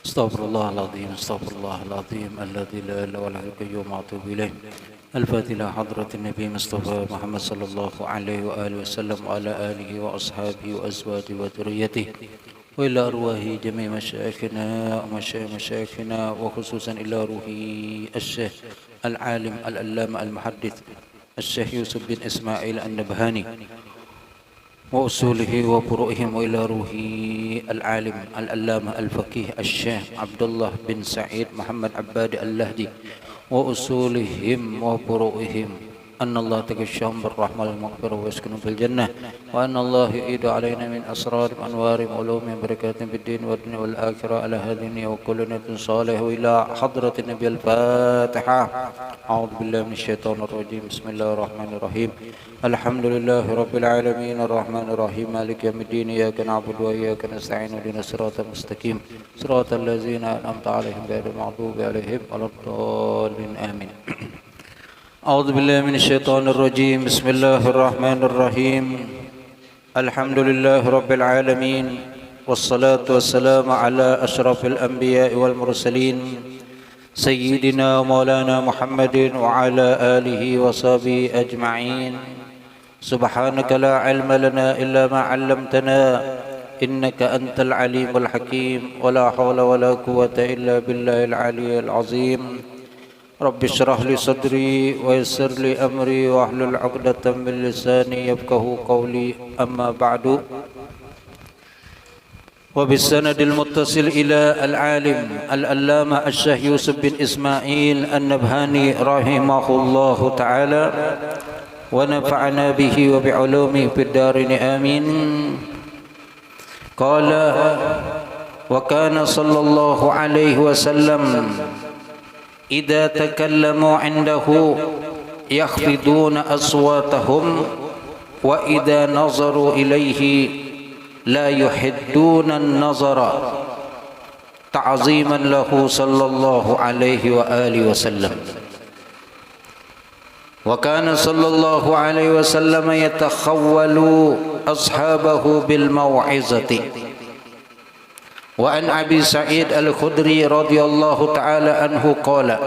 Astaghfirullahaladzim, astaghfirullahaladzim, alladzi la ilaha illa huwal qayyum wa atubu ilaih. Al-Fatihah hadratin Nabi Mustafa Muhammad sallallahu alaihi wa alihi wasallam wa ala alihi wa ashabihi wa azwajihi wa dzurriyyatihi wa ila arwahi jami' masyayikhina wa masyayikhina wa khususan ila ruhi asy-syekh al-alim al-allama al-muhaddits asy-syekh Yusuf bin Ismail an-Nabhani wa usulihi wa furu'ihim wa ila ruhi al-alim al-allama al-faqih asy-syekh Abdullah bin Sa'id Muhammad Abbadi al-Lahdi wa usulihim wa furu'ihim anna Allah tagashshahum birrahmah wal-maghfirah wa yaskunu fil jannah wa anna Allah yu'idu alaina min asrar anwari ulumi barakatin fid din wa dunya wal akhirah ala hadhihi wa kullu niyatin salih wa ila hadratin nabi al-fatihah. A'udzu billahi minasyaitonir rajim. Bismillahirrahmanirrahim. Alhamdulillahi rabbil alamin arrahmanir rahim maliki yaumiddin iyyaka na'budu wa iyyaka nasta'in ihdinas siratal mustaqim siratal ladzina an'amta 'alaihim ghairil maghdubi 'alaihim waladdallin amin. A'udzu billahi minasyaitonir rajim. Bismillahirrahmanirrahim. Alhamdulillahi rabbil alamin wassalatu wassalamu ala asyrafil anbiya'i wal mursalin sayyidina wa maulana Muhammadin wa ala alihi wa sahbihi ajma'in. Subhanaka la ilma lana illa ma 'allamtana innaka antal alimul hakim wa la hawla wa la quwwata illa billahil aliyyil azim. Rabbi shrah li sadri wa yassir li amri wa hlul 'uqdatam min lisani yafqahu qawli amma ba'du. Wa bisanadil muttasil ila al-alim al-allama asy-syekh Yusuf bin Ismail an-Nabhani rahimahullahu ta'ala wa nafa'ana bihi wa bi'ulumihi fid darin amin. Qala wa kana sallallahu alaihi wasallam idza takallamu 'indahu yakhfiduna aswatahum wa idza nazaru ilaihi la yuhidduna an-nazara ta'ziman lahu sallallahu alaihi wa alihi wasallam. Wa kana sallallahu alaihi wasallam yatakhawwalu ashabahu bil mau'izati. Wa an Abi Sa'id al-Khudri radhiyallahu ta'ala anhu qala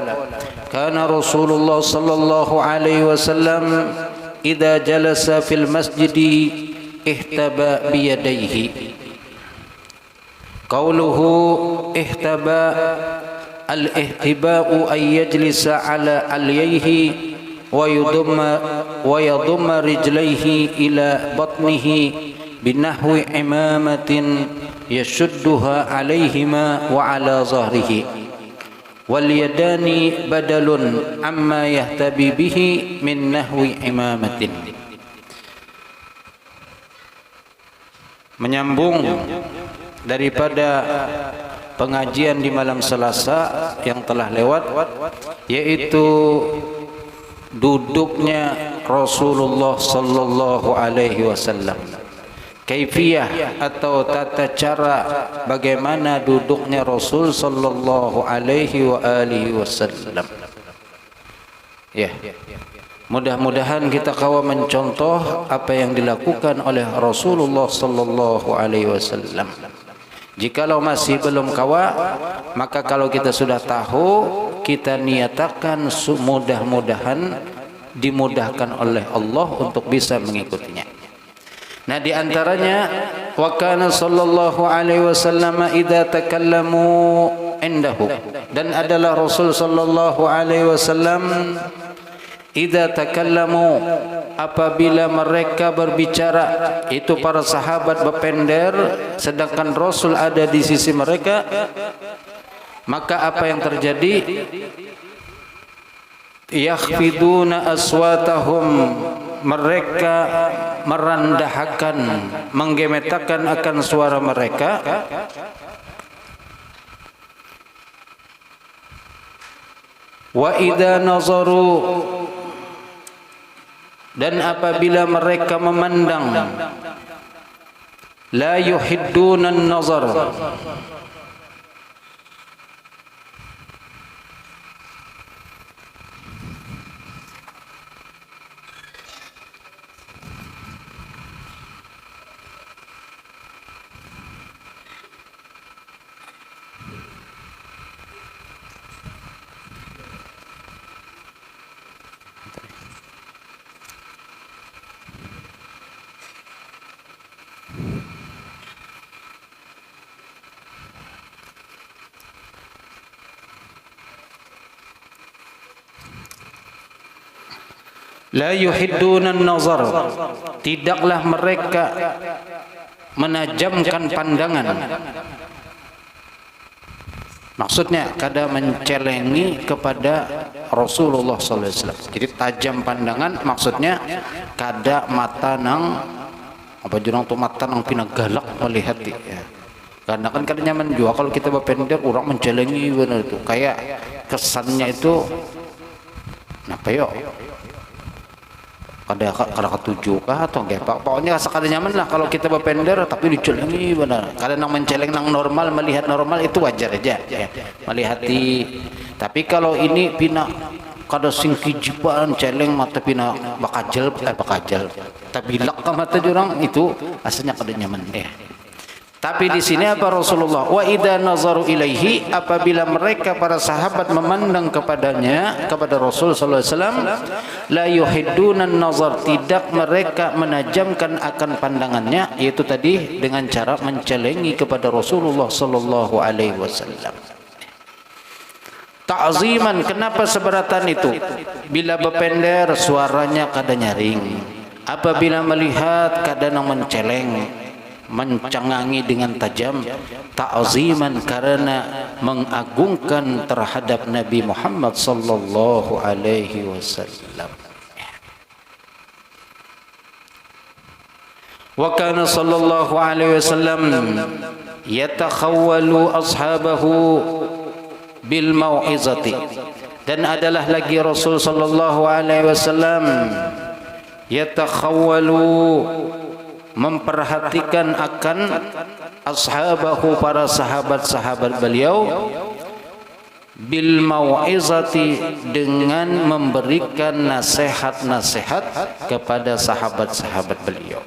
kana Rasulullah sallallahu alaihi wasallam idza jalasa fil masjidi ihtaba bi yadayhi. Qauluhu ihtaba al-ihtiba'u ay yajlisa ala alyayhi wa yadumma rijlayhi ila batnihi binahwi imamatin yashudduha alayhima wa ala zahrihi wal yadani badalun amma yahtabi bihi min nahwi imamatin. Menyambung daripada pengajian di malam Selasa yang telah lewat, yaitu duduknya Rasulullah sallallahu alaihi wasallam. Kaifiyah atau tata cara bagaimana duduknya Rasul sallallahu alaihi wa alihi wasallam. Ya. Mudah-mudahan kita kawa mencontoh apa yang dilakukan oleh Rasulullah sallallahu alaihi wasallam. Jikalau masih belum kawa, maka kalau kita sudah tahu, kita niatakan mudah-mudahan dimudahkan oleh Allah untuk bisa mengikutinya. Nah, di antaranya wa kana sallallahu alaihi wasallam idza takallamu indahu, dan adalah Rasul sallallahu alaihi wasallam idza takallamu, apabila mereka berbicara, itu para sahabat berpender sedangkan Rasul ada di sisi mereka, maka apa yang terjadi? Yakhfiduna aswatahum, mereka merendahkan, menggemetakan akan suara mereka, wa idza nazaru, dan apabila mereka memandang, la yuhidduna an-nazar, La yuhidduna an-nazar, tidaklah mereka menajamkan pandangan. Maksudnya kada mencelengi kepada Rasulullah sallallahu alaihi wasallam. Jadi tajam pandangan maksudnya kada mata nang apa jurang tu mata nang pina galak melihat ya. Karena kan kada nyaman juga kalau kita berpendek orang mencelengi benar itu. Kayak kesannya itu apa yo? Kada ketujuh kah atau enggak pak, pokoknya sekada nyaman lah kalau kita berpender tapi dicelengi benar. Kadang nang menceleng nang normal, melihat normal itu wajar aja ya. Melihat tapi kalau ini pina kada sing kijiban celeng mata pina bakajal tapi lak mata jurang itu asalnya kada nyaman ya. Tapi di sini apa Rasulullah? Wa idza nazaru ilaihi, apabila mereka para sahabat memandang kepadanya, kepada Rasul sallallahu alaihi wasallam, la yuhidduna nazar, tidak mereka menajamkan akan pandangannya, yaitu tadi dengan cara mencelengi kepada Rasulullah sallallahu alaihi wasallam. Ta'ziman, kenapa seberatan itu? Bila berpender suaranya kada nyaring. Apabila melihat kadang menceleng, mencengangi dengan tajam. Ta'ziman, karena mengagungkan terhadap Nabi Muhammad sallallahu alaihi wasallam. Wa kana sallallahu alaihi wasallam yatakhawwalu ashabahu bil mau'izati, dan adalah lagi Rasul sallallahu alaihi wasallam yatakhawwalu, memperhatikan akan ashabahu, para sahabat-sahabat beliau, bil mau'izati, dengan memberikan nasihat-nasihat kepada sahabat-sahabat beliau.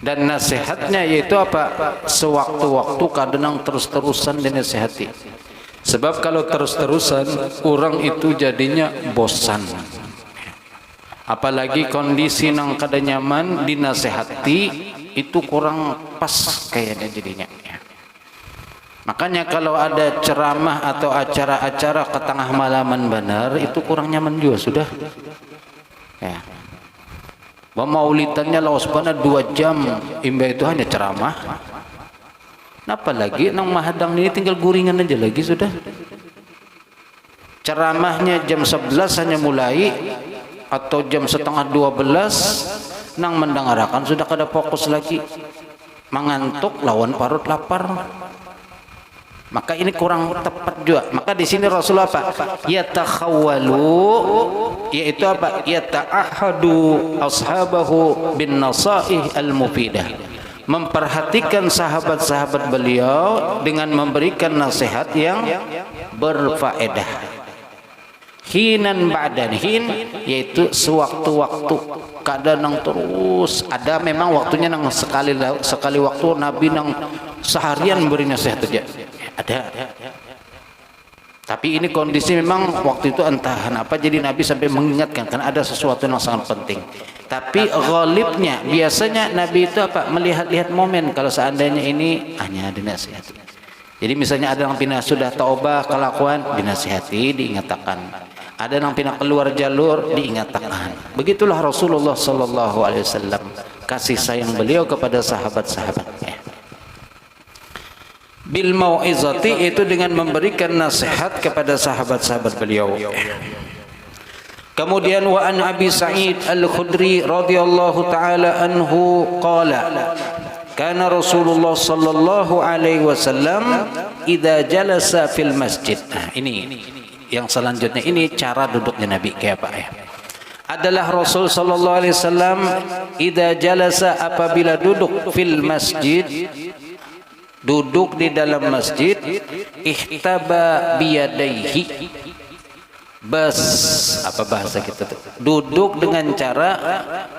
Dan nasihatnya yaitu apa? Sewaktu-waktu, kadang terus-terusan dinasihati. Sebab kalau terus-terusan orang itu jadinya bosan. Apalagi kondisi nang kada nyaman dinasehati itu kurang pas kayaknya jadinya. Makanya kalau ada ceramah atau acara-acara ke tengah malaman benar itu kurang nyaman juga sudah. Ya. Maulidannya lawas bana 2 jam, imba itu hanya ceramah. Apalagi nang mahadang ini tinggal guringan aja lagi sudah. Ceramahnya jam 11 hanya mulai, atau jam setengah 12 nang mendengarkan sudah kada fokus lagi, mengantuk lawan parut lapar. Maka ini kurang tepat juga. Maka di sini Rasulullah apa? Yatakhawwalu, yaitu apa? Yata'ahadu ashabahu bin nasaih al mufidah, memperhatikan sahabat-sahabat beliau dengan memberikan nasihat yang berfaedah. Hinan ba'dan hin, yaitu sewaktu-waktu, kadang terus ada memang waktunya nang sekali waktu Nabi nang seharian beri nasihat aja ada. Tapi ini kondisi memang waktu itu entah kenapa jadi Nabi sampai mengingatkan karena ada sesuatu yang sangat penting. Tapi ghalibnya biasanya Nabi itu apa? Melihat-lihat momen kalau seandainya ini hanya dinasihati. Jadi misalnya ada yang pindah sudah taubah kelakuan dinasihati, diingatkan. Ada yang pindah keluar jalur diingatkan. Begitulah Rasulullah sallallahu alaihi wasallam, kasih sayang beliau kepada sahabat-sahabatnya. Bil mau'izati, itu dengan memberikan nasihat kepada sahabat-sahabat beliau. Kemudian wa an Abi Sa'id Al-Khudri radhiyallahu taala anhu qala kana Rasulullah sallallahu alaihi wasallam idza jalasa fil masjid. Nah, ini yang selanjutnya, ini cara duduknya Nabi kayak apa ya? Adalah Rasul sallallahu alaihi wasallam idza jalasa, apabila duduk fil masjid, duduk di dalam masjid, ihtaba biyadaihi, bas apa bahasa kita tuh? Duduk dengan cara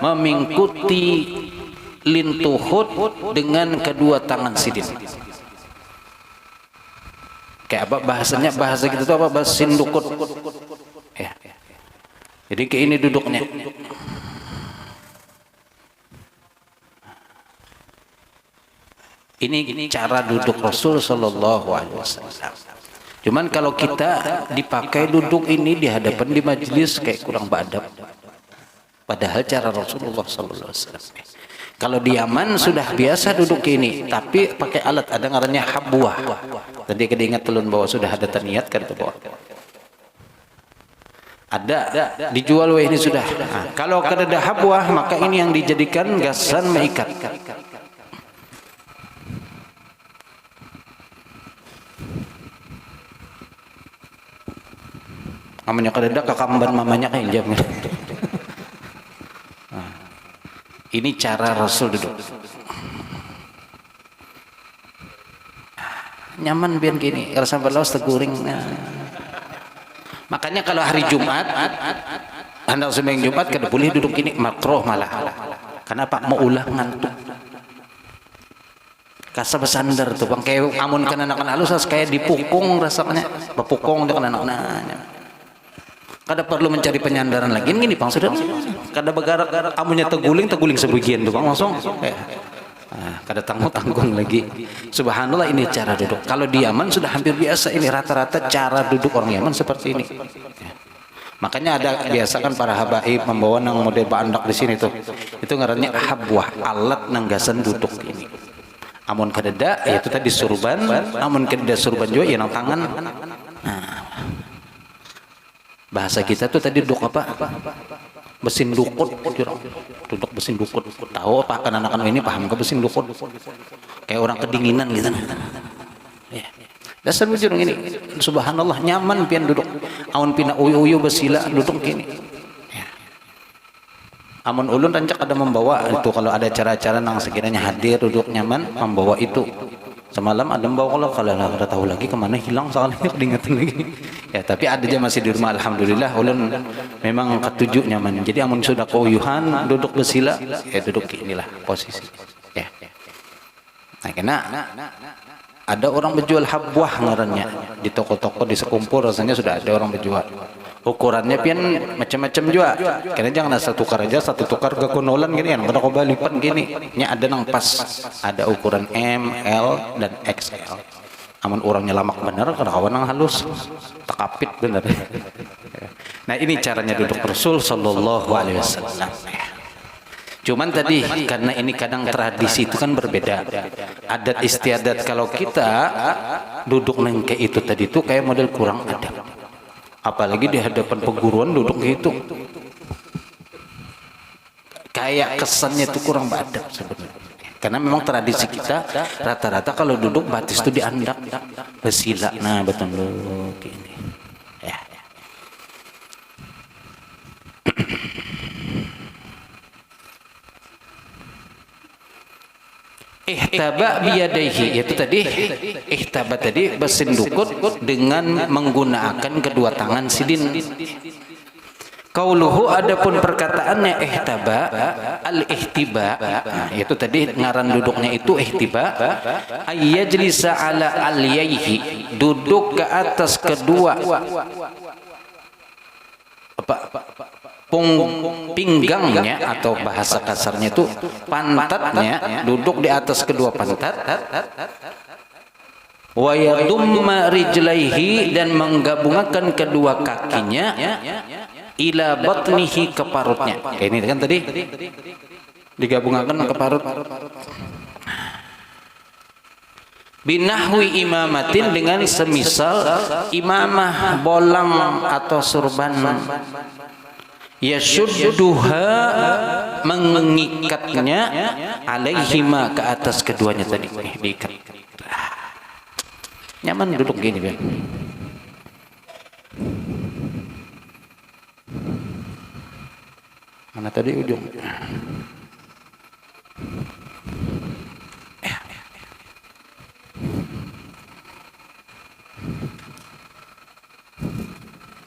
memingkuti lintuhut dengan kedua tangan sidin. Kayak apa bahasanya? Bahasa kita tuh apa? Bahasa sindukut. Ya. Jadi kayak ini duduknya. Ini cara duduk Rasul sallallahu alaihi wasallam. Cuman kalau kita dipakai duduk ini di hadapan di majelis kayak kurang beradab. Padahal cara Rasulullah sallallahu alaihi wasallam. Kalau di Yaman sudah biasa duduk ini, tapi pakai alat, ada ngarannya habwah. Tadi kita ingat telun bahwa sudah ada taniat kan itu bahwa ada dijual weh ini sudah. Nah, kalau kada ada habwah maka ini yang dijadikan gasan mengikat. Namanya kada ada kakamban mamanya kayak jam. Ini cara Rasul duduk. Nyaman biar gini, rasa berlawas teguring. Makanya kalau hari Jumat, anda sembahyang Jumat kada boleh duduk ini, makruh malah. Kenapa? Mau ulah ngantuk. Kasa bersandar tuh bang, kayak amun kan anak-anak halus kayak dipukung rasanya, bepukung dengan anak-anaknya. Kada perlu mencari penyandaran lagi gini bang saudara. Kada bergarak amunnya teguling sebagian tuh bang langsung. Kada tanggung lagi. Subhanallah, ini cara duduk. Kalau di Yaman sudah hampir biasa ini, rata-rata cara duduk orang Yaman seperti ini. Makanya ada biasa kan para habaib membawa nang model bandak di sini tuh. Itu ngarannya habwah, alat nanggasan duduk ini. Amun kadada yaitu tadi surban, amun kadada surban juga ya nang tangan. Bahasa kita tuh tadi duduk apa? Besin dukut, duduk besin dukut. Tahu apa kan anak-anak ini paham ke besin dukut? Kayak orang kedinginan gitu. Ya. Dasar bujur ini, subhanallah nyaman pian duduk. Amun pina uyu-uyu besila duduk gini. Ya. Amun ulun rancak ada membawa itu kalau ada acara-acara nang sekiranya hadir duduk nyaman membawa itu. Semalam ada membawa kalau ada tahu lagi kemana hilang soalnya diingetin lagi. Ya tapi ada aja masih di rumah alhamdulillah. Ulun memang ketujuh nyaman. Jadi amun sudah koyuhan duduk bersila ya duduk inilah posisi. Ya. Nah kena ada orang berjual habwah ngarannya di toko-toko di sekumpul rasanya sudah ada orang berjual. Ukurannya pian macam-macam juga. Karena jangan asal tukar aja, satu tukar ke konolan gini kan. Kada coba lipat gini. Nya ada nang pas. Ada ukuran M, L dan XL. Amun orangnya lamak bener kada kawan nang halus. Tekapit bener. Nah, ini caranya duduk Rasul sallallahu alaihi wasallam. Cuman tadi karena ini kadang tradisi itu kan berbeda. Adat istiadat kalau kita duduk nang kayak itu tadi itu kayak model kurang adab. Apalagi di hadapan perguruan duduk gitu. Kayak kesannya itu kurang beradab sebenarnya. Karena memang tradisi kita rata-rata kalau duduk batis itu diandak bersila. Nah, betul gini. Ya. Ihtaba biyadaihi, yaitu tadi ihtaba tadi bersindukut dengan menggunakan kedua tangan sidin. Qauluhu adapun perkataannya ihtaba al-ihtiba, yaitu tadi ngaran duduknya itu ihtiba, ayyajlisa ala alyaihi, duduk ke atas kedua pinggangnya atau bahasa kasarnya itu pantatnya, duduk di atas kedua pantat, wa yadumma rijlaihi, dan menggabungkan kedua kakinya ila batnihi, ke parutnya. Ini kan tadi digabungkan ke parut. Binahwi imamatin, dengan semisal imamah bolang atau surban. Yashudduha, mengikatnya, alaihima, ke atas keduanya tadi diikat. Nyaman duduk gini kan. Mana tadi ujung?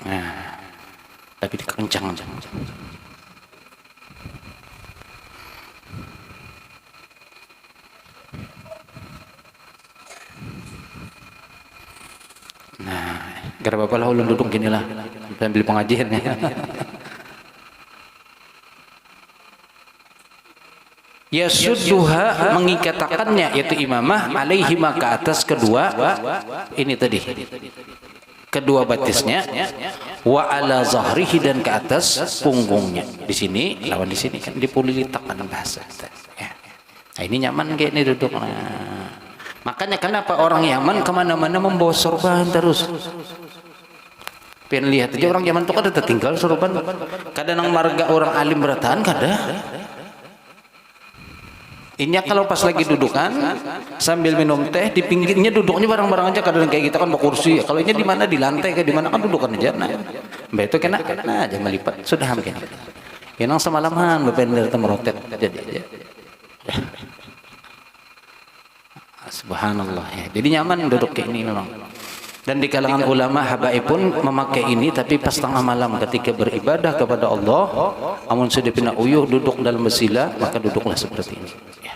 Nah, tapi dikencang. Nah, gara bapak lah ulun duduk gini lah sambil pengajiannya. Yasudduha, mengikatakannya, yaitu imamah, alaihima, ke atas kedua ini tadi kedua batisnya, wa ala zahrihi dan ke atas punggungnya. Di sini lawan di sini kan dipulilitakkan bahasa. Ya. Nah, ini nyaman kayak ini duduk. Nah, makanya kenapa orang Yaman kemana-mana membawa sorban terus. Pengen lihat aja orang Yaman tuh kada tertinggal sorban. Kadang marga orang alim berataan kada. Ini kalau pas lagi dudukan sambil minum teh di pinggirnya duduknya bareng-bareng aja, kadang kayak kita kan bawa kursi. Kalau ini di mana di lantai kayak di mana kan dudukan aja. Nah, mbak itu kena aja melipat sudah mungkin. Yang semalaman bepender merotet jadi aja. Subhanallah ya. Jadi nyaman duduk kayak ini memang. Dan di kalangan ulama habaib pun memakai ini, tapi pas tengah malam ketika beribadah kepada Allah, amun sudah pina uyuh duduk dalam bersila, maka duduklah seperti ini. Ya.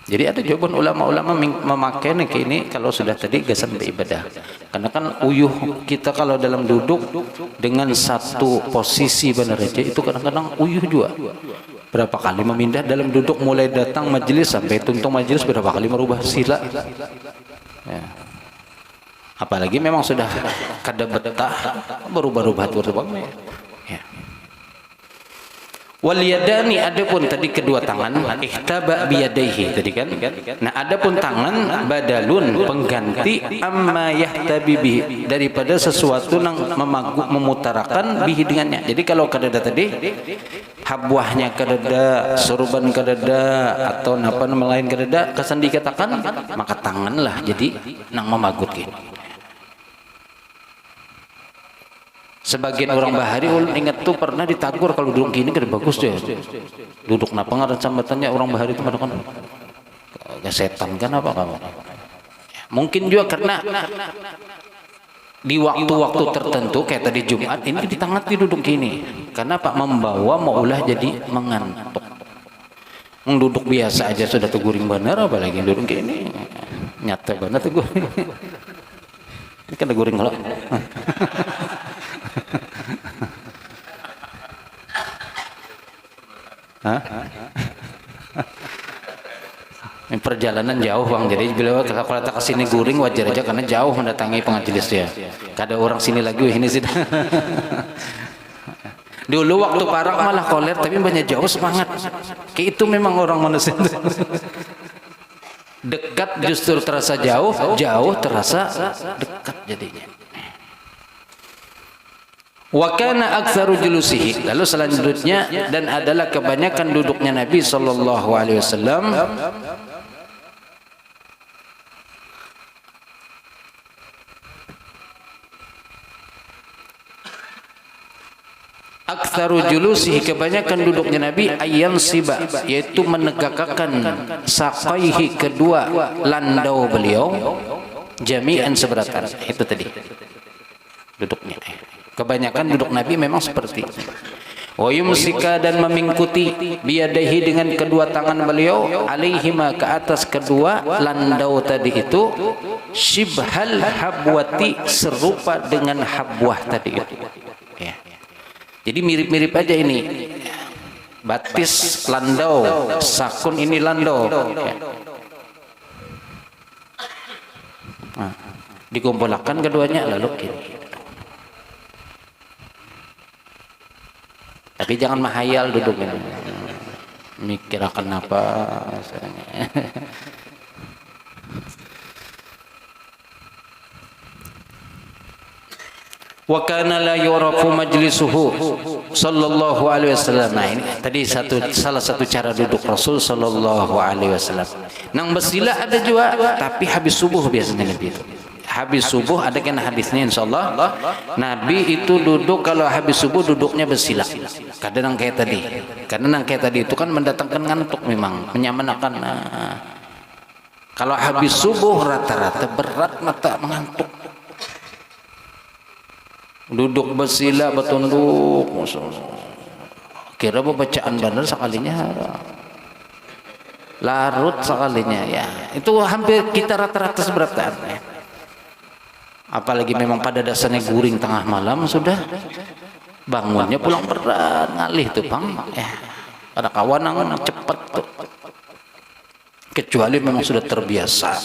Jadi ada jawaban ulama-ulama memakai ini kalau sudah tadi gasan beribadah. Karena kan uyuh kita kalau dalam duduk dengan satu posisi benar aja itu kadang-kadang uyuh juga. Berapa kali memindah dalam duduk, mulai datang majelis sampai tuntung majelis berapa kali merubah sila. Ya. Apalagi memang sudah kada betah berubah-ubah terbang. Ya. Wal yadani, adapun tadi kedua tangan, ihtaba biyadaihi tadi kan. Nah, adapun tangan badalun pengganti amma yahtabi bihi, daripada sesuatu yang memutarakan bihi dengannya. Jadi kalau kadada tadi habwahnya kadada, sorban kadada, atau apa nama lain kadada, kesan dikatakan maka tanganlah jadi nang memagut gini. Sebagian orang bahari ingat tuh pernah ditagur kalau duduk gini kan bagus deh. Duduk napa ngaran sambatannya orang bahari itu kan gak setan kan apa kamu? Mungkin juga karena di waktu-waktu tertentu kayak tadi Jumat ini di tangan duduk gini. Karena Pak membawa maulah jadi mengantuk. Duduk biasa aja sudah teguring bener, apalagi duduk gini. Nyata banget teguring. Ini kan teguring kalau. Ini perjalanan jauh bang, jadi beliau kalau tak kesini guring wajar aja karena jauh mendatangi pengajilis dia. Kada orang sini lagi ini sih. Dulu waktu parak malah koler, tapi banyak jauh semangat. Kayak itu memang orang manusia. Dekat justru terasa jauh, jauh terasa dekat jadinya. Wa kana aktsaru julusihi, lalu selanjutnya dan adalah kebanyakan duduknya Nabi sallallahu alaihi wasallam aktsaru julusihi, kebanyakan duduknya Nabi ayyan siba, yaitu menegakkan saqaihi, kedua landau beliau, jami'an seberatan. Itu tadi duduknya. Kebanyakan duduk Nabi memang seperti itu. Wa yumsika, dan memingkuti biyadaihi dengan kedua tangan beliau, alaihima, ke atas kedua landau tadi itu, shibhal habwati, serupa dengan habwah tadi itu. Ya. Jadi mirip-mirip aja ini. Batis landau, sakun ini landau. Ya. Nah, dikumpulkan keduanya lalu gini. Tapi jangan mahayal duduk ini. Mikir akan apa misalnya. Wa kana la yurafu majlisuhu sallallahu alaihi wasallam. Nah, ini tadi salah satu cara duduk Rasul sallallahu alaihi wasallam. Nang bersila ada juga, tapi habis subuh biasanya Nabi itu. Habis subuh ada kan hadisnya insyaallah. Nabi itu duduk kalau habis subuh duduknya bersila. Kadang kayak tadi. Karena nang kayak tadi itu kan mendatangkan ngantuk memang, menyamanakan. Nah, kalau habis subuh rata-rata berat mata mengantuk. Duduk bersila bertunduk. Kira bacaan benar sekalinya. Larut sekalinya ya. Itu hampir kita rata-rata seberatan ya. Apalagi memang pada dasarnya guring tengah malam sudah bangunnya pulang berat ngalih tuh bang ya, ada kawan yang cepat tuh, kecuali memang sudah terbiasa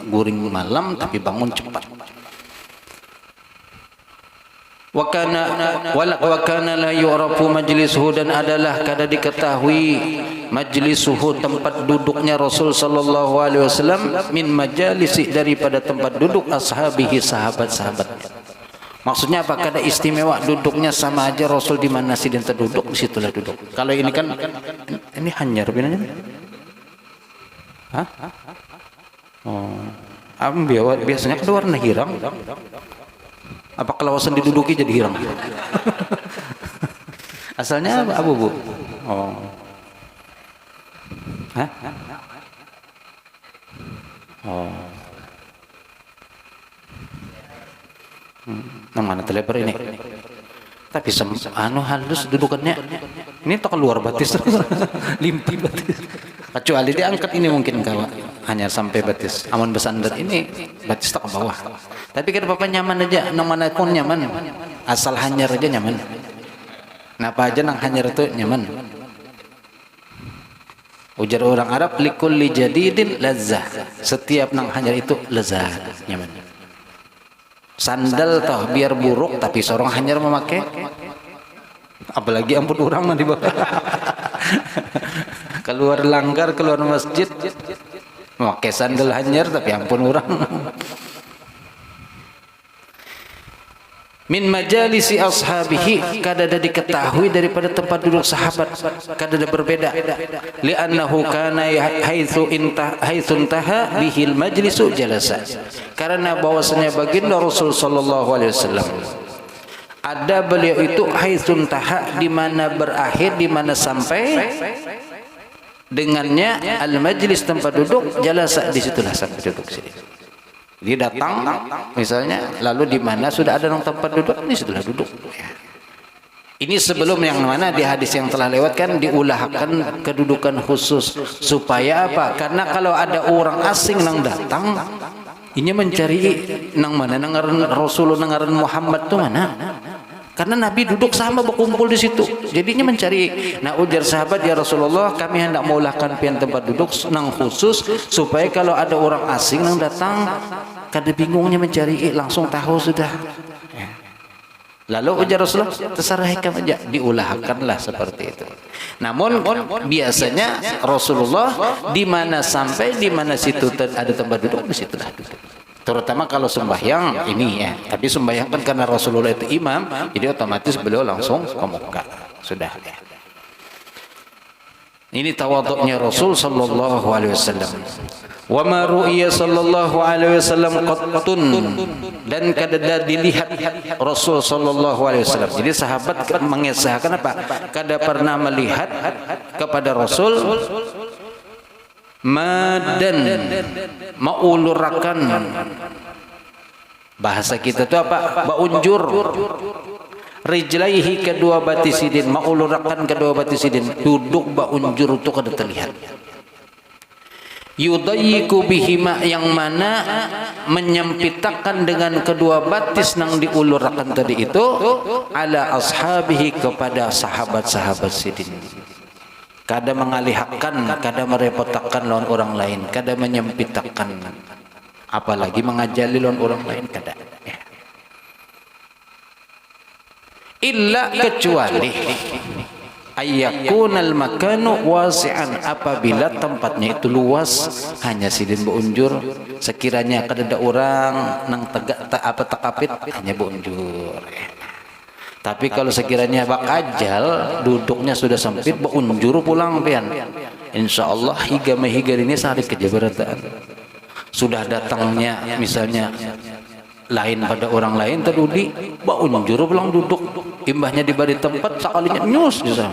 guring malam tapi bangun cepat. wa kana la yu'rafu majlisuhu, dan adalah kada diketahui majlisuhu tempat duduknya Rasul sallallahu alaihi wasallam min majalisi daripada tempat duduk ashabihi sahabat-sahabatnya. Maksudnya apa? Kada istimewa duduknya, sama aja Rasul di mana sidin terduduk di situlah duduk. Kalau ini kan ini hanyar binanya. Hah? Oh. Biasanya kan warna hirang. Apa kelawasan diduduki jadi hirang? Asalnya apa, Bu? Oh. Hah? Oh. Nang mana telebar ini? Tapi halus dudukannya. Ini tak keluar batis. Limpah batis. Kecuali diangkat ini mungkin kawan. Hanya sampai batis. Amun bersandar ini batis tak ke bawah. Tapi kan Bapak nyaman aja, nang mana pun nyaman. Asal hanyar aja nyaman. Napa aja nang hanyar itu nyaman. Ujar orang Arab, likulli jadidin lazzah. Setiap nang hanyar itu lezat, nyaman. Sandal toh biar buruk tapi seorang hanyar memakai. Apalagi ampun orang mah di bawah. Keluar langgar, keluar masjid memakai sandal hanyar, tapi ampun orang. Min majalisi ashabihi, kadada diketahui daripada tempat duduk sahabat, kadada berbeda. Li'annahu kana haitsu intaha bihil majlisu jalasa. Karena bahwasanya baginda Rasul sallallahu alaihi wasallam ada beliau itu haitsu intaha, di mana berakhir, di mana sampai dengannya al majlis tempat duduk, jalasa di situlah sampai duduk sini. Dia datang misalnya, lalu di mana sudah ada tempat duduk, ini sudah duduk. Ini sebelum yang mana di hadis yang telah lewat kan diulahkan kedudukan khusus supaya apa? Karena kalau ada orang asing nang datang, ini mencari nang mana nang Rasulullah nang Muhammad tu mana? Karena Nabi duduk sama berkumpul di situ. Jadinya mencari. Nah, ujar sahabat, ya Rasulullah, kami hendak meulahkan pian tempat duduk nang khusus supaya kalau ada orang asing nang datang, kada bingungnya mencari, langsung tahu sudah. Lalu ujar Rasulullah, terserah kamu aja, diulahkanlah seperti itu. Namun biasanya Rasulullah di mana sampai di mana situ ada tempat duduk, di situlah duduk. Terutama kalau sembahyang ini ya. Tapi sembahyang kan karena Rasulullah itu imam, jadi otomatis beliau langsung ke muka. Sudah ya. Ini tawaduknya Rasul sallallahu alaihi wasallam. Wa ma ru'iya sallallahu alaihi wasallam qattun, dan kada dilihat Rasul sallallahu alaihi wasallam. Jadi sahabat mengisahkan apa? Kada pernah melihat kepada Rasul madan, maulurakan, bahasa kita itu apa? Baunjur rijlaihi, kedua batisidin, maulurakan kedua batisidin, duduk baunjur itu kada terlihat. Yudayyiku bihima, yang mana menyempitakan dengan kedua batis nang diulurakan tadi itu, ala ashabihi, kepada sahabat-sahabat sidin. Kada mengalihkan, kada merepotkan lawan orang lain, kada menyempitakan, apalagi mengajali lawan orang lain, kada. Illa, kecuali ayyakunal makanu wasi'an, apabila tempatnya itu luas, hanya sidin beunjur, sekiranya kada ada orang nang tegak takapit, hanya beunjur. Tapi kalau sekiranya bakajal, duduknya sudah sempit, beunjur pulang pian. Insyaallah higa mehigar ini sehari kejaberatan. Sudah datangnya misalnya lain pada orang lain terdudi, beunjur pulang duduk. Imbahnya di bari tempat sekalinya nyus gitu.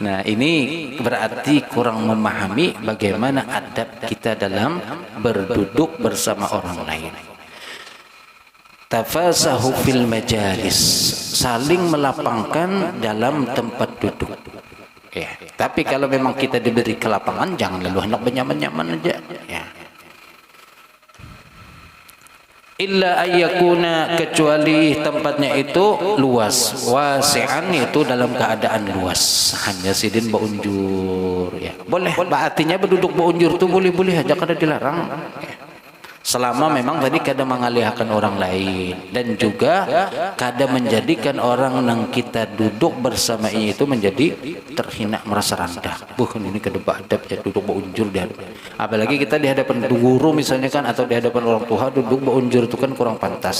Nah, ini berarti kurang memahami bagaimana adab kita dalam berduduk bersama orang lain. Tafasahu fil majalis, saling melapangkan dalam tempat duduk. Ya, tapi kalau memang kita diberi kelapangan, jangan lalu hendak bernyaman-nyaman aja. Ya. Illa ayyakuna, kecuali tempatnya itu luas, wasi'an, itu dalam keadaan luas, hanya sidin beunjur. Ya, boleh. Artinya berduduk beunjur itu boleh-boleh aja, kada dilarang. Ya. Selama memang tadi kada mengalihkan orang lain dan juga kada menjadikan orang yang kita duduk bersamanya itu menjadi terhina, merasa rendah. Ini kada beradab ya duduk beunjur di hadapan. Apalagi kita di hadapan guru misalnya kan, atau di hadapan orang tua duduk beunjur itu kan kurang pantas.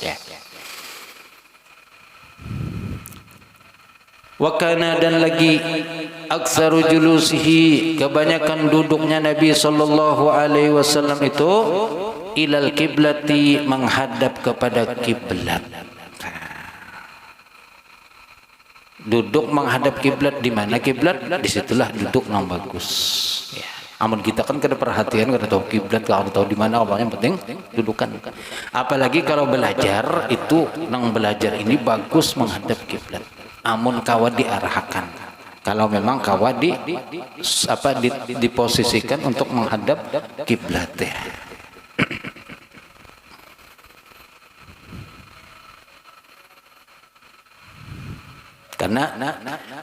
Ya. Wakana dan lagi aksaru julusihi, kebanyakan duduknya Nabi sallallahu alaihi wasallam itu ilal kiblati, menghadap kepada kiblat. Duduk menghadap kiblat, di mana kiblat disitulah duduk yang bagus. Ya. Amun kita kan kada perhatian, kada tahu kiblat, kada tahu di mana, apa yang penting dudukan. Apalagi kalau belajar itu, nang belajar ini bagus menghadap kiblat. Amun kawa diarahkan, kalau memang kawa diposisikan untuk menghadap kiblat ya. Karena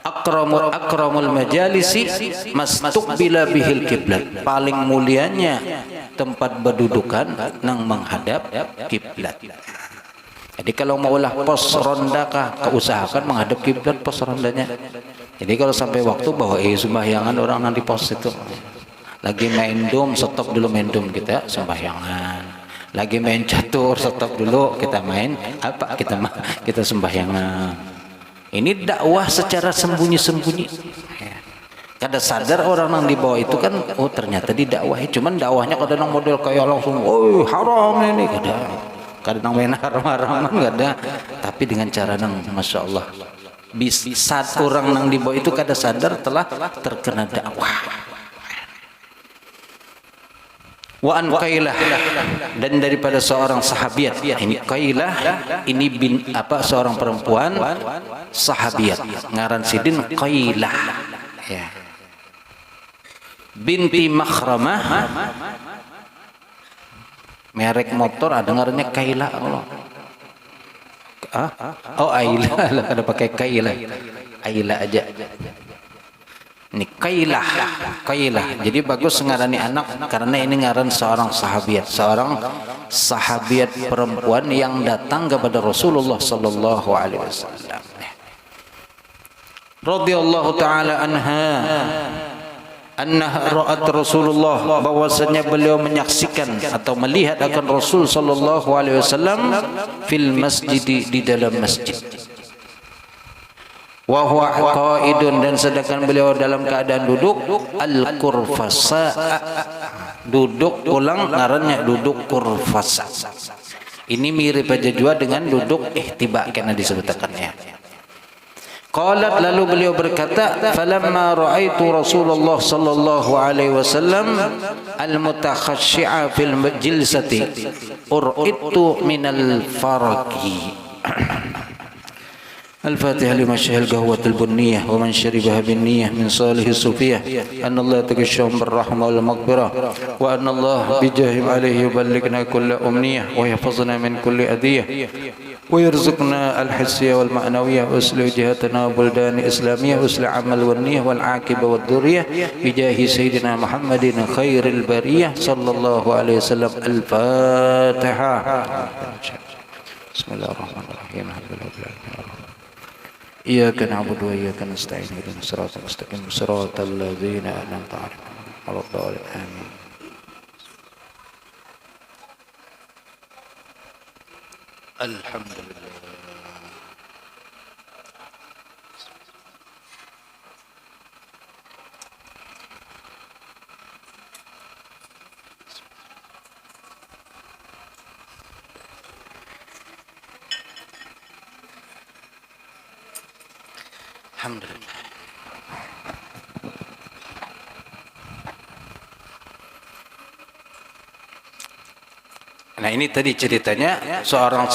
akramul majalisi mastuqbila bihil kiblat, paling mulianya tempat berdudukan nang menghadap kiblat. Jadi kalau maulah pos ronda kah, usahakan menghadap kiblat pos rondanya. Jadi kalau sampai waktu bahwa sembahyangan orang nanti pos itu. Lagi main dum, stop dulu main dum kita sembahyangan. Lagi main catur, stop dulu kita main apa? Kita sembahyangan. Ini dakwah secara sembunyi-sembunyi. Kada sadar orang yang di bawah itu kan, oh ternyata didakwahi. Cuman dakwahnya kadang model kayak langsung, oh haram ini, kadang main haram-haraman nggak ada, tapi dengan cara nang masya Allah, saat orang nang di bawah itu kada sadar telah terkena dakwah. Wa an Qailah, dan daripada seorang sahabiat, ini Qailah ini seorang perempuan sahabiat, ngaran sidin Qailah ya, binti Makhramah. Merek motor ada ngarannya Kaila Allah. Oh Aila, ada pakai Kaila. Aila aja. Ini Kailah. Jadi bagus ngarani anak karena ini ngaran seorang sahabiat perempuan yang datang kepada Rasulullah sallallahu alaihi wasallam. Radhiyallahu taala anha. Anna ra'at Rasulullah, bahwasanya beliau menyaksikan atau melihat akan Rasul sallallahu alaihi wasallam fil masjid, di dalam masjid. Wa huwa qaidun, dan sedangkan beliau dalam keadaan duduk, al-kurfasa, duduk ulang ngarannya duduk kurfasa. Ini mirip aja juga dengan duduk ihtiba karena disebutkannya. Qalat, lalu beliau berkata, falamma ra'aitu Rasulullah sallallahu alaihi wasallam al-mutakhashshi'a fil jilsati ur'idtu minal farqi. الفاتحة لما شهل قهوة البنية ومن شربها بالنية من صالح الصوفية أن الله يتغشاهم بالرحمة والمغفرة وأن الله بجاههم عليه يبلغنا كل أمنية ويحفظنا من كل أذية ويرزقنا الحسية والمعنوية ويصلح جهتنا وبلدان إسلامية ويصلح عمل والنية والعاقبة والذرية بجاه سيدنا محمد خير البرية صلى الله عليه وسلم. الفاتحة. بسم الله الرحمن الرحيم. الحمد لله. إياك نعبد وإياك نستعين اهدنا الصراط المستقيم صراط الذين أنعمت عليهم غير الضالين آمين. الحمد لله. Alhamdulillah. Nah ini tadi ceritanya seorang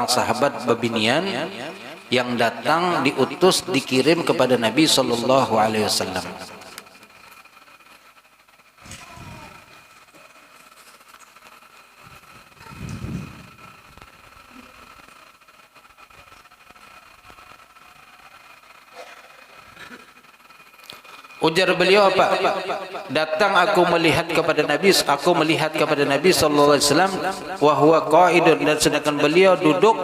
sahabat Babinian yang datang diutus, dikirim kepada Nabi sallallahu alaihi wasallam. Ujar beliau apa? Datang aku melihat kepada Nabi sallallahu alaihi wasallam wa huwa qa'idun, dan sedangkan beliau duduk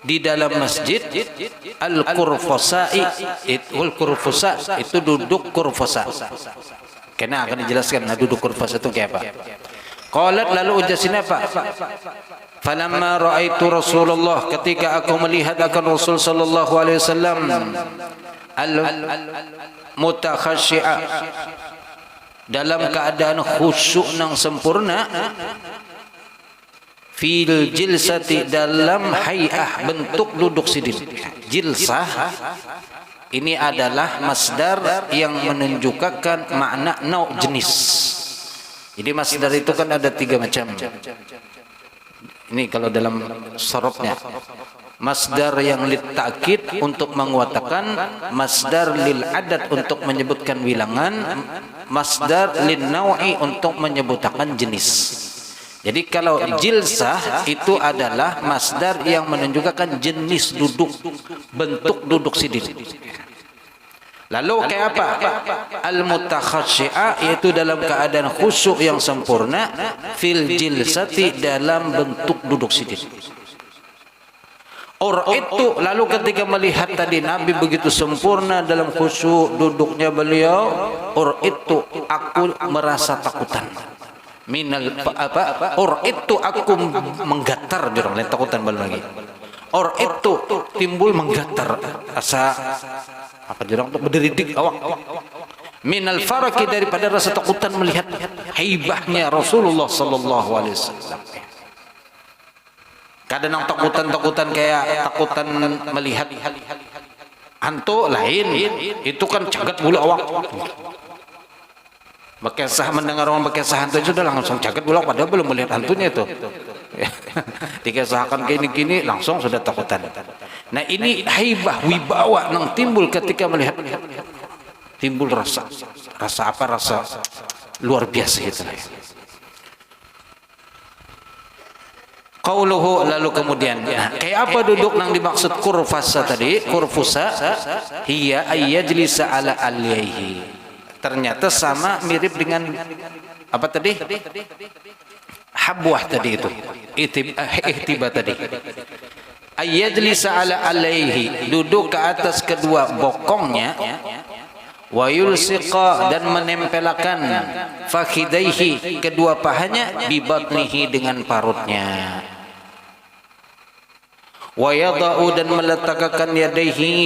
di dalam masjid Al-Qurfusa'i. Al-Qurfusa itu duduk kurfusa. Karena akan dijelaskan duduk kurfusa itu kayak apa. Qalat, lalu ujasin apa? Falamma ra'aitu Rasulullah, ketika aku melihat akan Rasul sallallahu alaihi wasallam mutakhasyi'a, dalam keadaan khusyuk nang sempurna, fil jilsati, dalam hay'ah, bentuk duduk sidin. Jilsah ini adalah masdar yang menunjukkan makna nau, jenis. Jadi masdar itu kan ada 3 macam. Ini kalau dalam sorobnya, masdar yang lit ta'kid untuk menguatkan, masdar lil adad untuk menyebutkan bilangan, masdar lin nau'i untuk menyebutkan jenis. Jadi kalau jilsah itu adalah masdar yang menunjukkan jenis duduk, bentuk duduk sidin. Lalu kayak apa? Al-mutakhasyi'a, yaitu dalam keadaan khusyuk yang sempurna, fil jilsati, dalam bentuk duduk sidin. Itu lalu ketika melihat tadi Nabi begitu sempurna dalam khusyuk duduknya beliau, itu aku merasa takutan. Minal apa? Itu aku menggatar, jorong lain takutan balik lagi. Itu timbul menggatar, asa apa jorong berderidik awak. Minal faraki, daripada rasa takutan melihat haibahnya Rasulullah sallallahu alaihi wasallam. Kadang takutan kayak takutan melihat hantu lain, itu kan cagat bulu awak. Bekesah, mendengar orang bekesah hantu itu sudah langsung cagat bulu, padahal belum melihat hantunya itu. Dikesahkan gini langsung sudah takutan. Nah ini haibah, wibawa yang timbul ketika melihat, timbul rasa apa, rasa luar biasa itu. Qauluhu, lalu kemudian kayak apa duduk yang dimaksud kurfusa tadi? Kurfusa hiya ayyajlisa ala alyaihi. Ternyata sama mirip dengan apa tadi? Habwah tadi itu. Ihtiba tadi. Ayyajlisa ala alayhi, duduk ke atas kedua bokongnya, wa yulsiqa, dan menempelkan fakhidaihi, kedua pahanya, bi batnihi, dengan parutnya, wa yada'u, dan meletakkan yadaihi,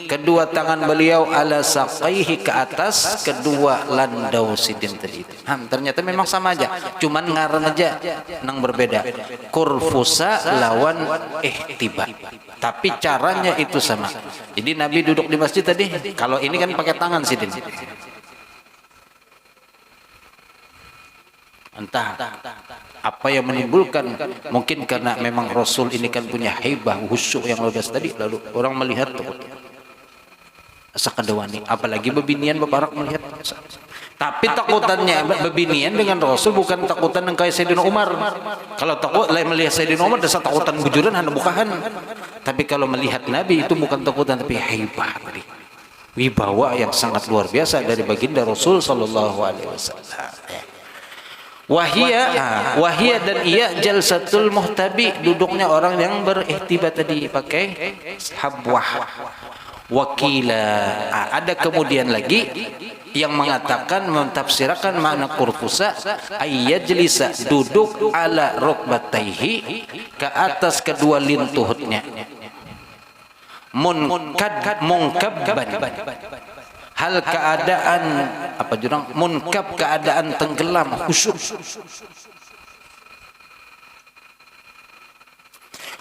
kedua tangan beliau, ala saqaihi, ke atas kedua landau sidin tadi itu. Ternyata memang sama aja, cuman ngaran aja nang berbeda. Kurfusa lawan ihtiba, tapi caranya itu sama. Jadi Nabi duduk di masjid tadi, kalau ini kan pakai tangan sidin. Entah apa yang menimbulkan, mungkin karena memang Rasul ini kan punya haibah, khusyuk yang luar biasa tadi, lalu orang melihat takut. Asa kadewani, apalagi bebinian bebarak melihat. Tapi takutannya bebinian dengan Rasul bukan takutan yang kayak Sayyidina Umar. Kalau takut lain melihat Sayyidina Umar dasar takutan bujuran hanya bukahan. Tapi kalau melihat Nabi itu bukan takutan, tapi haibah tadi. Wibawa yang sangat luar biasa dari baginda Rasul sallallahu alaihi wasallam. Wahia dan ia jalsatul muhtabi, duduknya orang yang berihtiba tadi pakai habwah. Wakila, ada kemudian lagi yang mengatakan, mentafsirkan makna kurfusa, ayyajlisa, duduk ala rukbataihi, ke atas kedua lintuhnya, munkabban, hal keadaan apa jurang, munkab, keadaan tenggelam, khusyuk.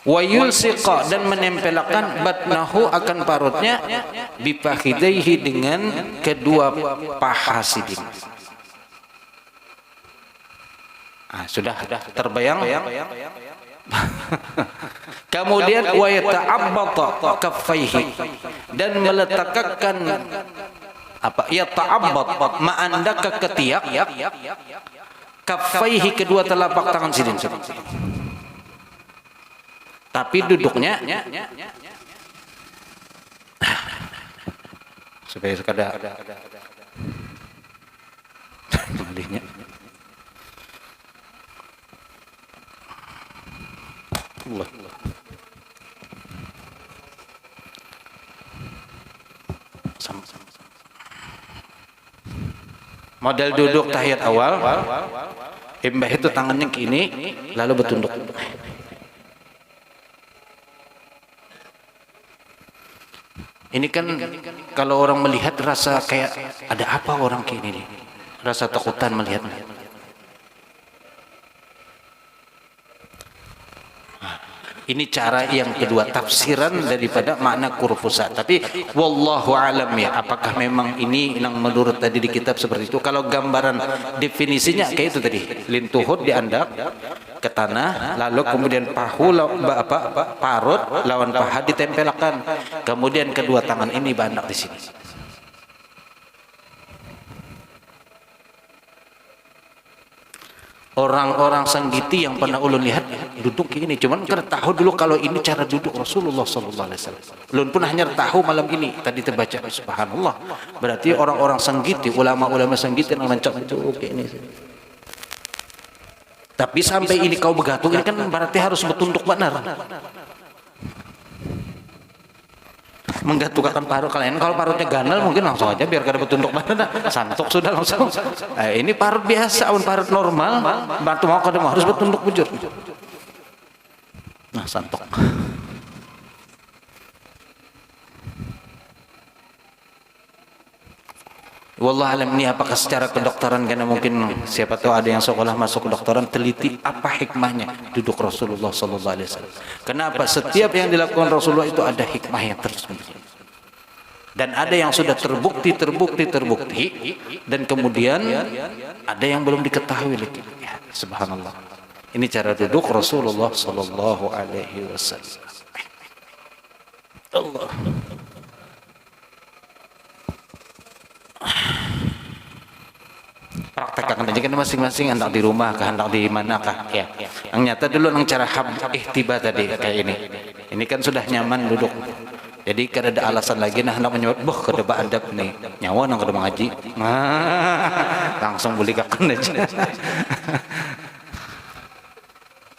Wa yulsiqa, dan menempelkan batnahu, akan parutnya, bifakhidaihi, dengan kedua paha sidin. Sudah terbayang? Kemudian wa yata'abbata kaffaihi, dan meletakkan apa? Yata'abbat, ma'andaka ketiak, kaffaihi, kedua telapak tangan sidin. Tapi duduknya supaya sekadar malihnya. Allah. Sama-sama. Model duduk tahiyat awal, imbah itu tangannya ke ini, lalu bertunduk. Ini kan kalau orang melihat rasa kayak ada apa orang kayak ini nih, rasa takutan melihatnya. Ini cara yang kedua, tafsiran daripada makna kurfusa. Tapi wallahu alam ya, apakah memang ini yang menurut tadi di kitab seperti itu? Kalau gambaran definisinya kayak itu tadi, lintuhud diandak ke tanah, lalu kemudian parut lawan paha ditempelkan, kemudian kedua tangan ini bandak di sini. Orang-orang Sanggiti yang pernah ulun lihat duduk ini, cuman kita tahu dulu kalau ini cara duduk Rasulullah sallallahu alaihi wasallam. Ulun pun hanya tahu malam ini tadi terbaca, subhanallah. Berarti orang-orang Sanggiti, ulama-ulama Sanggiti yang mencok-mencok ini. Tapi sampai ini kau begatung, ini kan berarti harus bertunduk benar. Menggatukan parut kalian, kalau parutnya ganal mungkin langsung aja biar kada bertunduk benar, santok sudah langsung. Ini parut biasa, parut normal, bantu mau kada mau harus bertunduk bujur. Nah, santok. Wallah alam, ini apakah secara kedokteran, karena mungkin siapa tahu ada yang sekolah masuk kedokteran teliti apa hikmahnya duduk Rasulullah sallallahu alaihi wasallam. Kenapa setiap yang dilakukan Rasulullah itu ada hikmah yang tersembunyi. Dan ada yang sudah terbukti dan kemudian ada yang belum diketahui lagi. Ya, subhanallah. Ini cara duduk Rasulullah sallallahu alaihi wasallam. Allah. Praktekkan aja kan masing-masing, hendak di rumah kah, hendak di manakah ya. Yang nyata dulu nang cara ihtiba tadi kayak ini. Ini kan sudah nyaman duduk. Jadi kada ada alasan lagi nah hendak menyebut boh kada adab nih. Nyawa nang kada mengaji. Langsung boleh kakan aja.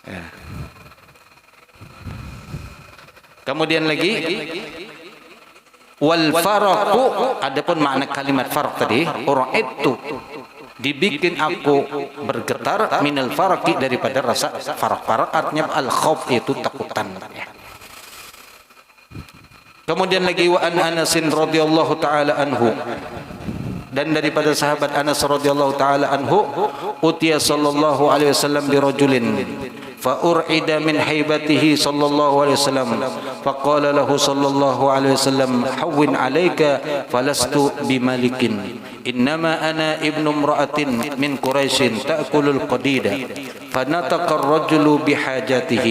Ya. Kemudian lagi wal faraku, adapun makna kalimat farq tadi, orang itu dibikin aku bergetar minal farqi, daripada rasa farq. Farq artinya al khauf, itu takutan. Kemudian lagi wa an Anasin radhiyallahu taala anhu, dan daripada sahabat Anas radhiyallahu taala anhu, utiya sallallahu alaihi wasallam bi rajulin فأرعد من حيبته صلى الله عليه وسلم فقال له صلى الله عليه وسلم حون عليك فلست بملك إنما أنا ابن امرأة من قريش تأكل القديد فنطق الرجل بحاجته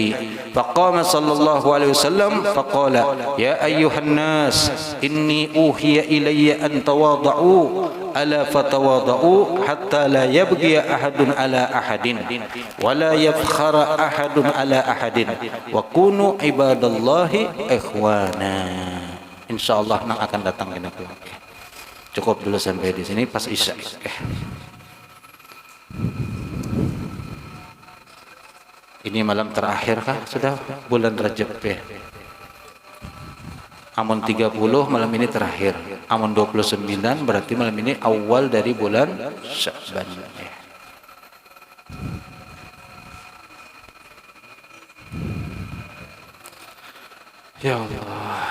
فقام صلى الله عليه وسلم فقال يا أيها الناس إني أوحي إلي أن تواضعوا ألا فتواضعوا حتى لا يبغي أحد على أحد ولا يفخر أحد على أحد وكونوا عباد الله إخوانا. Insyaallah nang akan datang ini. Cukup dulu sampai di sini pas Isya. Ini malam terakhir kah sudah bulan Rajab ya. Amun 30 malam ini terakhir. Amun 29 berarti malam ini awal dari bulan Sya'ban ya. Ya Allah.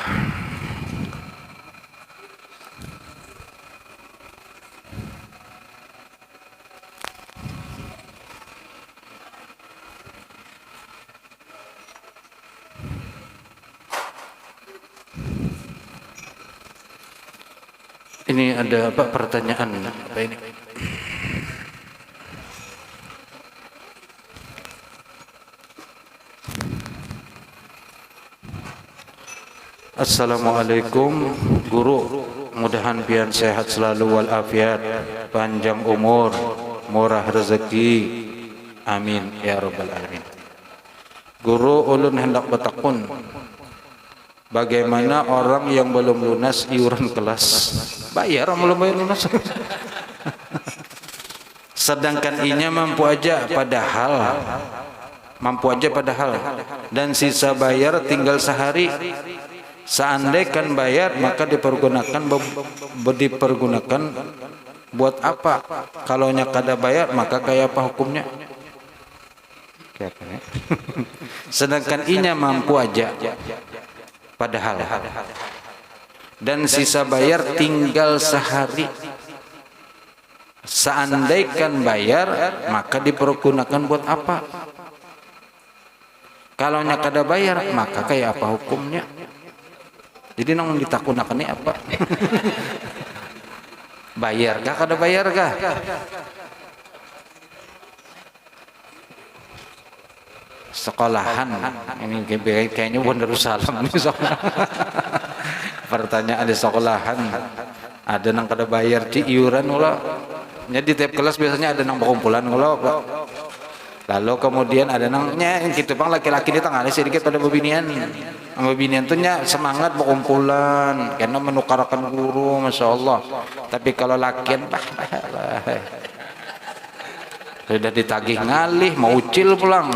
Ini ada apa pertanyaan apa ini? Assalamualaikum guru, mudahan pian sehat selalu walafiat, panjang umur, murah rezeki, amin ya rabbal alamin. Guru, ulun hendak bertakun, Bagaimana orang yang belum lunas iuran kelas? Bayar belum bayar lunas. Sedangkan inya mampu aja padahal dan sisa bayar tinggal sehari. Seandainya bayar maka dipergunakan buat apa? Kalau nya kada bayar maka kayak apa hukumnya? Sedangkan inya mampu aja padahal dan sisa bayar tinggal sehari. Seandainya bayar maka dipergunakan buat apa? Kalau nya kada bayar maka kayak apa hukumnya? Jadi nang ditakunakan ini apa? Bayar kah kada bayar kah? Sekolahan ini kayaknya bukan Darussalam nih soalnya. Pertanyaan di sekolahan ada nang kada bayar di iuran ulah. Jadi tiap kelas biasanya ada nang perkumpulan ulah. Lalu kemudian ada nangnya gitu bang laki-laki di tengah sedikit pada bebinian tuh nya semangat berkumpulan karena menukarkan guru, masya Allah. Tapi kalau lakian sudah ditagih ngalih mau ucil pulang.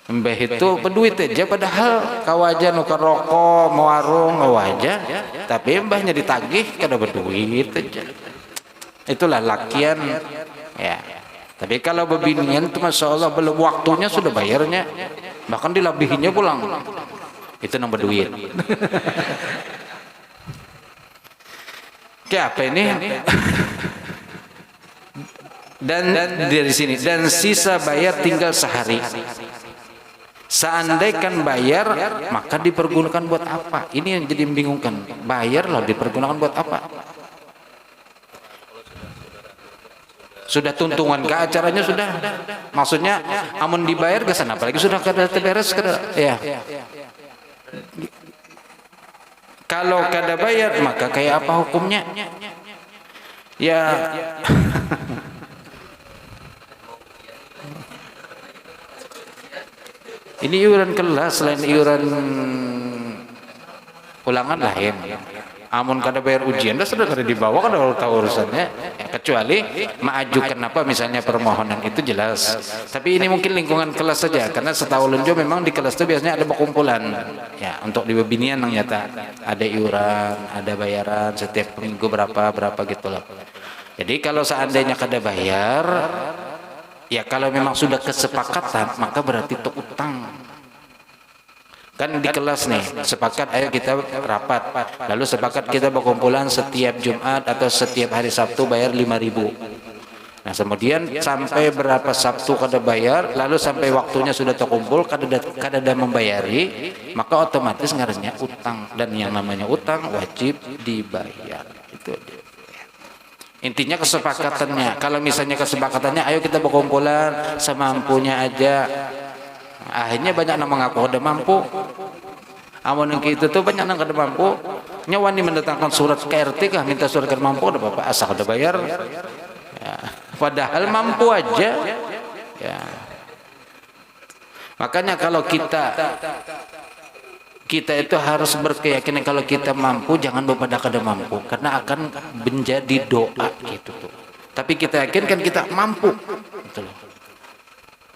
Mbah itu berduit aja padahal kawaja nukar rokok mau warung kawaja, tapi mbahnya ditagih kada berduit aja. Itulah lakian ya. Tapi kalau bebinian itu masya Allah belum waktunya sudah bayarnya, bahkan dilabihinya pulang. Itu nambah duit. Kayak apa ini? Dan dari sini dan sisa bayar tinggal sehari. Seandainya bayar maka dipergunakan buat apa? Ini yang jadi membingungkan. Bayar lah dipergunakan buat apa? Sudah tuntungan ke acaranya sudah, maksudnya amun dibayar ke sana apalagi sudah kada beres kada ya. Kalau kada bayar maka kayak apa hukumnya ya? Ini iuran kelas selain iuran ulangan lain. Amun kada bayar ujian dah sudah kada dibawa kada tahu urusannya ya, kecuali mengajukan apa misalnya permohonan itu jelas. Tapi ini mungkin lingkungan kelas saja karena setahu lunjo memang di kelas itu biasanya ada perkumpulan ya untuk di bebinian yang nyata ada iuran, ada bayaran setiap minggu berapa gitulah. Jadi kalau seandainya kada bayar ya kalau memang sudah kesepakatan maka berarti itu utang. Kan di kelas nih sepakat ayo kita rapat lalu sepakat kita berkumpulan setiap Jumat atau setiap hari Sabtu bayar 5.000. Nah kemudian sampai berapa Sabtu kada bayar lalu sampai waktunya sudah terkumpul kada membayari maka otomatis ngarannya utang dan yang namanya utang wajib dibayar. Itu intinya kesepakatannya. Kalau misalnya kesepakatannya ayo kita berkumpulan semampunya aja, akhirnya banyak yang mengaku ada mampu. Amun yang itu tuh banyak yang kada mampu. Nyawani mendatangkan surat ke RT kah minta surat kada mampu ada apa asal ada bayar. Ya, padahal mampu aja. Ya. Makanya kalau kita itu harus berkeyakinan kalau kita mampu jangan pada kada mampu karena akan menjadi doa gitu tuh. Tapi kita yakinkan kita mampu. Gitu loh.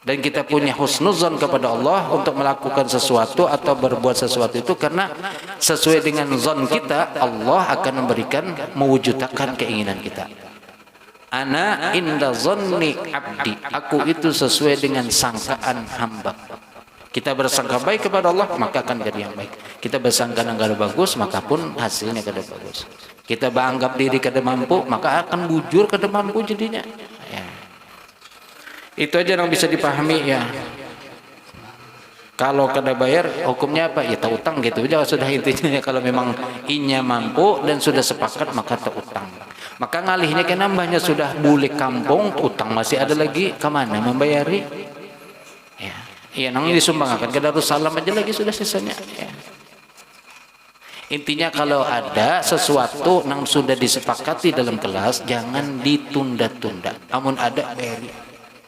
Dan kita punya husnuzon kepada Allah untuk melakukan sesuatu atau berbuat sesuatu itu karena sesuai dengan zon kita Allah akan memberikan mewujudkan keinginan kita. Ana inda zonni abdi, aku itu sesuai dengan sangkaan hamba. Kita bersangka baik kepada Allah maka akan jadi yang baik. Kita bersangka yang kada bagus maka pun hasilnya kada bagus. Kita beranggap diri kada mampu maka akan bujur kada mampu jadinya. Ya. Itu aja yang bisa dipahami ya. Kalau kada bayar hukumnya apa? Ya utang gitu aja sudah intinya. Kalau memang inya mampu dan sudah sepakat maka utang. Maka ngalihnya kan nambahnya sudah bule kampung utang masih ada lagi kemana membayari? Ya, iya nang disumbangkan ke Darussalam aja lagi sudah sisanya. Ya. Intinya kalau ada sesuatu yang sudah disepakati dalam kelas jangan ditunda-tunda. Amun ada bayari.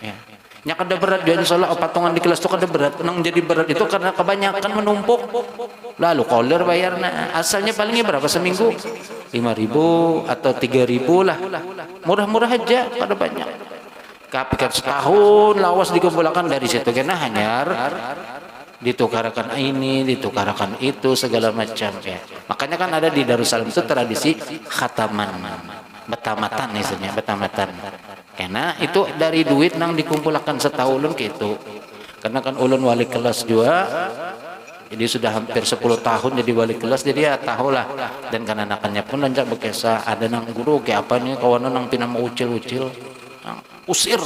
Ya. Nya kada berat juga insyaallah patungan di kelas itu kada berat. Nang jadi berat itu karena kebanyakan menumpuk. Lalu koler bayarnya asalnya palingnya berapa seminggu? 5.000 atau 3.000 lah. Murah-murah aja, kada banyak. Tapi kan setahun lawas dikumpulkan dari situ kena hanyar ditukarkan ini, ditukarkan itu segala macam ya. Makanya kan ada di Darussalam itu tradisi khataman. Betamatan istilahnya, betamatan. Karena itu dari duit nang dikumpulkan setahun gitu. Karena kan ulun wali kelas juga, jadi sudah hampir 10 tahun jadi wali kelas, jadi ya tahulah. Dan kan anakannya pun lanjak bekesa, ada nang guru kayak apa nih kawan nang pina mau ucil-ucil, usir.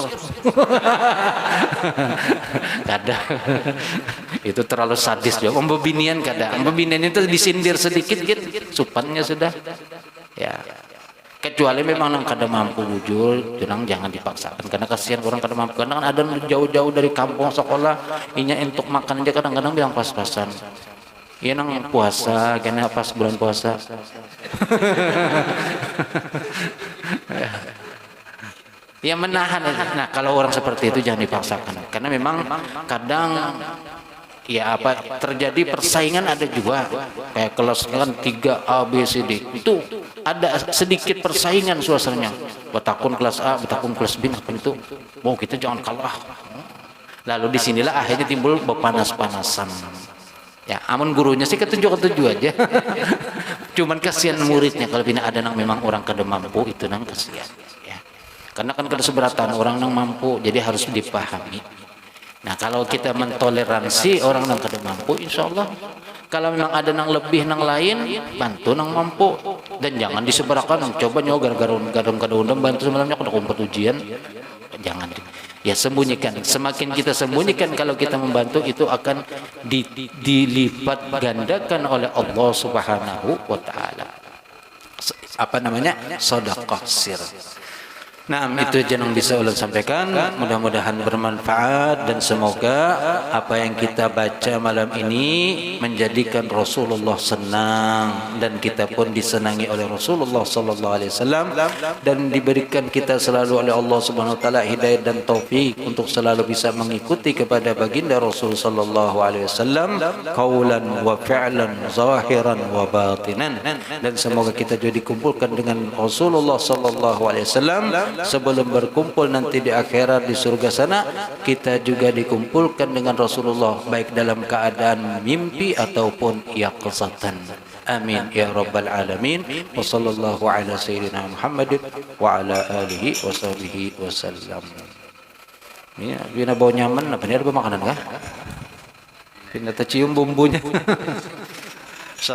Kada. Itu terlalu sadis juga. Pembebinian kada. Pembebinian itu disindir sedikit gitu, supannya sudah. Ya. Kecuali memang nang kada mampu wujud, jenang jangan dipaksakan karena kasihan orang kada mampu. Karena kan ada jauh-jauh dari kampung sekolah, inya untuk makan aja kadang-kadang bilang pas-pasan. Iya nang puasa, kena pas bulan puasa. Ya menahan. Nah kalau orang seperti itu jangan dipaksakan. Karena memang kadang ya apa terjadi persaingan ada juga kayak kelas kan 3 A B C D itu ada sedikit persaingan suasananya. Betakun kelas A, betakun kelas B apa itu. Mau kita jangan kalah. Lalu disinilah akhirnya timbul bepanas-panasan. Ya, amun gurunya sih ketujuh aja. Cuman kasihan muridnya kalau bina ada nang memang orang kada mampu itu nang kasihan. Ya. Karena kan kada seberatan orang nang mampu jadi harus dipahami. Nah kalau kita mentoleransi orang yang kada mampu, insya Allah kalau memang ada nang lebih nang lain, bantu nang mampu dan jangan diseberakan. Coba nyawa gara-gara kada undang bantu semalamnya kada kumpul ujian, jangan. Ya sembunyikan. Semakin kita sembunyikan kalau kita membantu itu akan dilipat gandakan oleh Allah Subhanahu wa taala. Apa namanya? Sedekah sir. Nah, itu aja yang bisa ulun sampaikan. Mudah-mudahan bermanfaat dan semoga apa yang kita baca malam ini menjadikan Rasulullah senang dan kita pun disenangi oleh Rasulullah sallallahu alaihi wasallam dan diberikan kita selalu oleh Allah Subhanahu wa taala hidayah dan taufik untuk selalu bisa mengikuti kepada baginda Rasul sallallahu alaihi wasallam qaulan wa fi'lan zahiran wa batinan, dan semoga kita juga dikumpulkan dengan Rasulullah sallallahu alaihi wasallam. Sebelum berkumpul nanti di akhirat di surga sana, kita juga dikumpulkan dengan Rasulullah baik dalam keadaan mimpi ataupun yaqzatan. Amin ya rabbal alamin. Wa sallallahu ala sayyidina Muhammadin wa ala alihi wa sahbihi wasallam. Ini bina bau nyaman, apa ini ada makanan kah? Bina tercium bumbunya.